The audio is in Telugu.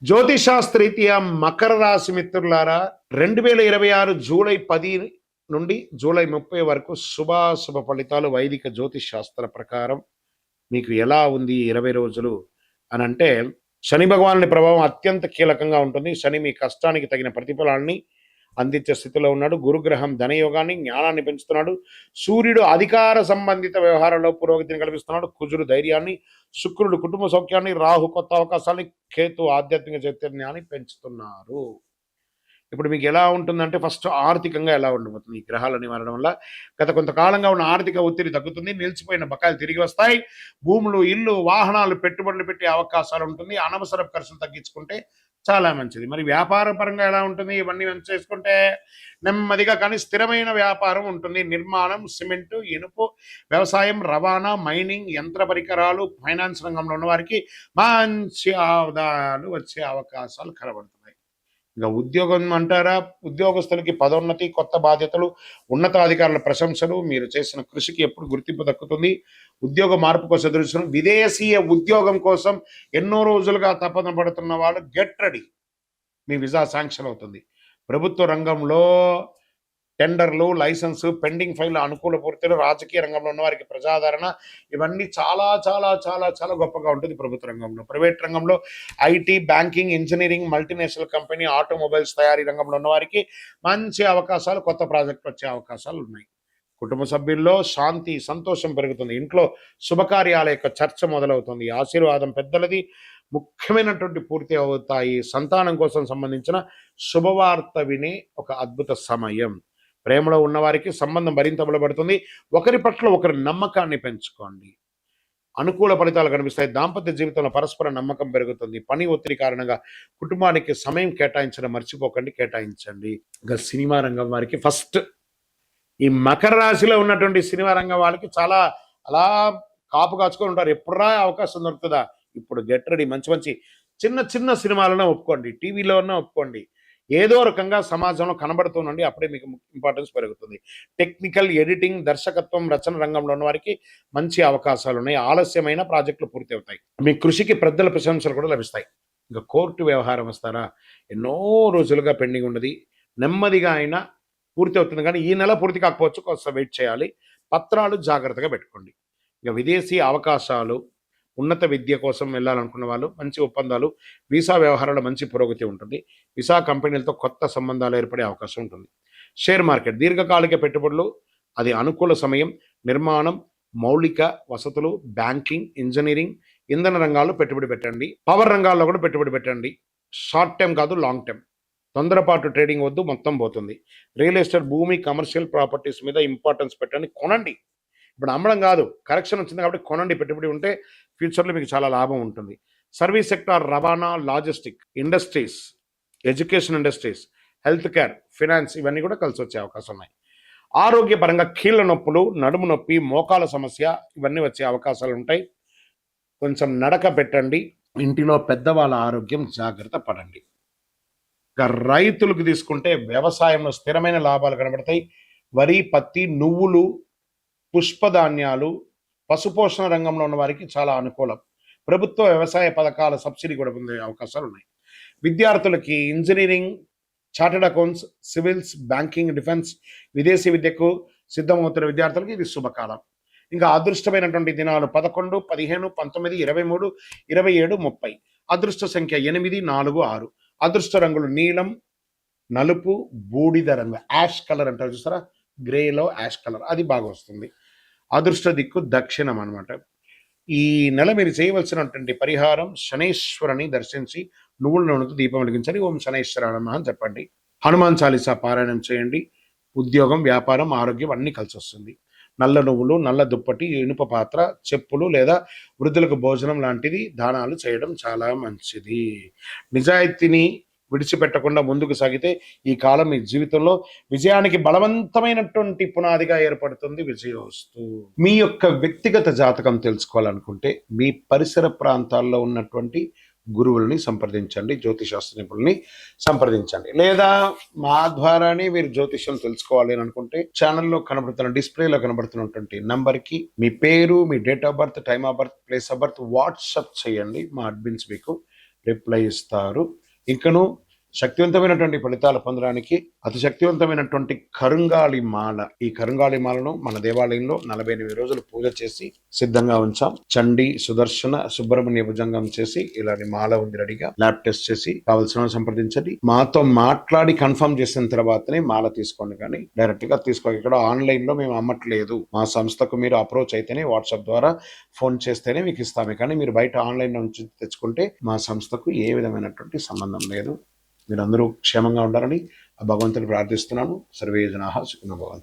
జ్యోతిషాస్త్రరీత్యా మకర రాశి మిత్రులారా 2026 జూలై 10 నుండి జూలై 30 వరకు శుభాశుభ ఫలితాలు వైదిక జ్యోతిష్ శాస్త్ర ప్రకారం మీకు ఎలా ఉంది 20 రోజులు అని అంటే శని భగవానుని ప్రభావం అత్యంత కీలకంగా ఉంటుంది. శని మీ కష్టానికి తగిన ప్రతిఫలాన్ని అందించే స్థితిలో ఉన్నాడు. గురుగ్రహం ధనయోగాన్ని జ్ఞానాన్ని పెంచుతున్నాడు. సూర్యుడు అధికార సంబంధిత వ్యవహారాల్లో పురోగతిని కల్పిస్తున్నాడు. కుజుడు ధైర్యాన్ని, శుక్రుడు కుటుంబ సౌఖ్యాన్ని, రాహు కొత్త అవకాశాన్ని, కేతు ఆధ్యాత్మిక చైతన్యాన్ని పెంచుతున్నారు. ఇప్పుడు మీకు ఎలా ఉంటుందంటే ఫస్ట్ ఆర్థికంగా ఎలా ఉండబోతుంది ఈ గ్రహాలని మారడం వల్ల గత కొంతకాలంగా ఉన్న ఆర్థిక ఒత్తిడి తగ్గుతుంది. నిలిచిపోయిన బకాయిలు తిరిగి వస్తాయి. భూములు, ఇల్లు, వాహనాలు, పెట్టుబడులు పెట్టే అవకాశాలు ఉంటుంది. అనవసర ఖర్చులు తగ్గించుకుంటే చాలా మంచిది. మరి వ్యాపార పరంగా ఎలా ఉంటుంది? ఇవన్నీ చేసుకుంటే నెమ్మదిగా కానీ స్థిరమైన వ్యాపారం ఉంటుంది. నిర్మాణం, సిమెంటు, ఇనుపు, వ్యవసాయం, రవాణా, మైనింగ్, యంత్ర పరికరాలు, ఫైనాన్స్ రంగంలో ఉన్న వారికి మంచి ఆదాయాలు వచ్చే అవకాశాలు కనబడుతున్నాయి. ఇంకా ఉద్యోగం అంటారా, ఉద్యోగస్తులకి పదోన్నతి, కొత్త బాధ్యతలు, ఉన్నతాధికారుల ప్రశంసలు, మీరు చేసిన కృషికి ఎప్పుడు గుర్తింపు దక్కుతుంది. ఉద్యోగ మార్పు కోసం ఎదురుచూస్తున్న విదేశీయ ఉద్యోగం కోసం ఎన్నో రోజులుగా తపన పడుతున్న వాళ్ళు గెట్ రెడీ, మీ వీసా శాంక్షన్ అవుతుంది. ప్రభుత్వ రంగంలో టెండర్లు, లైసెన్స్, పెండింగ్ ఫైల్, అనుకూల పూర్తిలు, రాజకీయ రంగంలో ఉన్న వారికి ప్రజాదరణ, ఇవన్నీ చాలా చాలా చాలా చాలా గొప్పగా ఉంటుంది ప్రభుత్వ రంగంలో. ప్రైవేట్ రంగంలో IT, banking, engineering, multinational company, automobiles తయారీ రంగంలో ఉన్న వారికి మంచి అవకాశాలు, కొత్త ప్రాజెక్టులు వచ్చే అవకాశాలు ఉన్నాయి. కుటుంబ సభ్యుల్లో శాంతి, సంతోషం పెరుగుతుంది. ఇంట్లో శుభకార్యాల యొక్క చర్చ మొదలవుతుంది. ఆశీర్వాదం పెద్దలది, ముఖ్యమైనటువంటి పూర్తి అవుతాయి. సంతానం కోసం సంబంధించిన శుభవార్త వినే ఒక అద్భుత సమయం. ప్రేమలో ఉన్నవారికి సంబంధం మరింత బలపడుతుంది. ఒకరి పట్ల ఒకరి నమ్మకాన్ని పెంచుకోండి. అనుకూల ఫలితాలు కనిపిస్తాయి. దాంపత్య జీవితంలో పరస్పర నమ్మకం పెరుగుతుంది. పని ఒత్తిడి కారణంగా కుటుంబానికి సమయం కేటాయించడం మర్చిపోకండి, కేటాయించండి. ఇంకా సినిమా రంగం వారికి ఫస్ట్ ఈ మకర రాశిలో ఉన్నటువంటి సినిమా రంగం వాళ్ళకి చాలా అలా కాపు కాచుకొని ఉంటారు. ఎప్పుడా అవకాశం దొరుకుతుందా? ఇప్పుడు గెట్ రెడీ. మంచి మంచి చిన్న చిన్న సినిమాలనే ఒప్పుకోండి, టీవీలోనే ఒప్పుకోండి. ఏదో రకంగా సమాజంలో కనబడుతుండండి. అప్పుడే మీకు ఇంపార్టెన్స్ పెరుగుతుంది. టెక్నికల్, ఎడిటింగ్, దర్శకత్వం, రచన రంగంలో ఉన్న వారికి మంచి అవకాశాలు ఉన్నాయి. ఆలస్యమైన ప్రాజెక్టులు పూర్తి అవుతాయి. మీ కృషికి పెద్దల ప్రశంసలు కూడా లభిస్తాయి. ఇంకా కోర్టు వ్యవహారం వస్తారా, ఎన్నో రోజులుగా పెండింగ్ ఉన్నది, నెమ్మదిగా అయినా పూర్తి అవుతుంది. కానీ ఈ నెల పూర్తి కాకపోవచ్చు, కొంచెం వెయిట్ చేయాలి. పత్రాలు జాగ్రత్తగా పెట్టుకోండి. ఇక విదేశీ అవకాశాలు, ఉన్నత విద్య కోసం వెళ్ళాలనుకున్న వాళ్ళు మంచి ఒప్పందాలు, వీసా వ్యవహారాల్లో మంచి పురోగతి ఉంటుంది. వీసా కంపెనీలతో కొత్త సంబంధాలు ఏర్పడే అవకాశం ఉంటుంది. షేర్ మార్కెట్, దీర్ఘకాలిక పెట్టుబడులు, అది అనుకూల సమయం. నిర్మాణం, మౌలిక వసతులు, బ్యాంకింగ్, ఇంజనీరింగ్, ఇంధన రంగాల్లో పెట్టుబడి పెట్టండి. పవర్ రంగాల్లో కూడా పెట్టుబడి పెట్టండి. షార్ట్ టైం కాదు, లాంగ్ టైం. తొందరపాటు ట్రేడింగ్ వద్దు, మొత్తం పోతుంది. రియల్ ఎస్టేట్, భూమి, కమర్షియల్ ప్రాపర్టీస్ మీద ఇంపార్టెన్స్ పెట్టండి. కొనండి. ఇప్పుడు అమ్మడం కాదు, కరెక్షన్ వచ్చింది కాబట్టి కొనండి. పెట్టుబడి ఉంటే ఫ్యూచర్లో మీకు చాలా లాభం ఉంటుంది. సర్వీస్ సెక్టార్, రవాణా, logistic industries, education industries, health care, finance, ఇవన్నీ కూడా కలిసి వచ్చే అవకాశం ఉన్నాయి. ఆరోగ్యపరంగా కీళ్ళ నొప్పులు, నడుము నొప్పి, మోకాల సమస్య, ఇవన్నీ వచ్చే అవకాశాలు ఉంటాయి. కొంచెం నడక పెట్టండి. ఇంటిలో పెద్దవాళ్ళ ఆరోగ్యం జాగ్రత్త పడండి. ఇక రైతులకు తీసుకుంటే వ్యవసాయంలో స్థిరమైన లాభాలు కనబడతాయి. వరి, పత్తి, నువ్వులు, పుష్పధాన్యాలు, పశుపోషణ రంగంలో ఉన్న వారికి చాలా అనుకూలం. ప్రభుత్వ వ్యవసాయ పథకాల సబ్సిడీ కూడా పొందే అవకాశాలు ఉన్నాయి. విద్యార్థులకి engineering, chartered accounts, civils, banking, defence, విదేశీ విద్యకు సిద్ధమవుతున్న విద్యార్థులకి ఇది శుభకాలం. ఇంకా అదృష్టమైనటువంటి దినాలు 11, 15, 19, 23, 27, 30. అదృష్ట సంఖ్య 8, 4, 6. అదృష్ట రంగులు నీలం, నలుపు, బూడిద రంగు, యాష్ కలర్ అంటారు చూసారా, గ్రేలో యాష్ కలర్, అది బాగా వస్తుంది. అదృష్ట దిక్కు దక్షిణం అనమాట. ఈ నెల మీరు చేయవలసినటువంటి పరిహారం, శనైశ్వరుని దర్శించి నువ్వుల నూనెతో దీపం వెలిగించండి. ఓం శనైశ్వర నమః అని చెప్పండి. హనుమాన్ చాలీసా పారాయణం చేయండి. ఉద్యోగం, వ్యాపారం, ఆరోగ్యం అన్నీ కలిసి వస్తుంది. నల్ల నువ్వులు, నల్ల దుప్పటి, ఇనుప పాత్ర, చెప్పులు లేదా వృద్ధులకు భోజనం లాంటిది దానాలు చేయడం చాలా మంచిది. నిజాయితీని విడిచిపెట్టకుండా ముందుకు సాగితే ఈ కాలం మీ జీవితంలో విజయానికి బలవంతమైనటువంటి పునాదిగా ఏర్పడుతుంది. విజయోస్తు. మీ యొక్క వ్యక్తిగత జాతకం తెలుసుకోవాలనుకుంటే మీ పరిసర ప్రాంతాల్లో ఉన్నటువంటి గురువుల్ని సంప్రదించండి, జ్యోతిశాస్త్ర నిపుణుల్ని సంప్రదించండి. లేదా మా ద్వారానే మీరు జ్యోతిష్యం తెలుసుకోవాలి అని అనుకుంటే ఛానల్లో కనబడుతున్న, డిస్ప్లేలో కనబడుతున్నటువంటి నంబర్కి మీ పేరు, మీ date of birth, time of birth, place of birth WhatsApp చేయండి. మా అడ్మిన్స్ మీకు రిప్లై ఇస్తారు. ఇంకను శక్తివంతమైనటువంటి ఫలితాలు పొందడానికి అతి శక్తివంతమైనటువంటి కరుంగాళి మాల, ఈ కరుంగాళి మాలను మన దేవాలయంలో 48 రోజులు పూజ చేసి సిద్ధంగా ఉంచాం. చండి, సుదర్శన, సుబ్రహ్మణ్య భుజంగం చేసి ఇలాంటి మాల ఉంది రెడీగా. ల్యాబ్ టెస్ట్ చేసి కావలసిన సంప్రదించండి. మాతో మాట్లాడి కన్ఫర్మ్ చేసిన తర్వాతనే మాల తీసుకోండి, కానీ డైరెక్ట్ గా తీసుకోండి. ఇక్కడ ఆన్లైన్ లో మేము అమ్మట్లేదు. మా సంస్థకు మీరు అప్రోచ్ అయితేనే, వాట్సాప్ ద్వారా ఫోన్ చేస్తేనే మీకు ఇస్తామే, కానీ మీరు బయట ఆన్లైన్ నుంచి తెచ్చుకుంటే మా సంస్థకు ఏ విధమైనటువంటి సంబంధం లేదు. మీరందరూ క్షేమంగా ఉండాలని ఆ భగవంతుని ప్రార్థిస్తున్నాను. సర్వే జనాః సుఖినో భవంతు.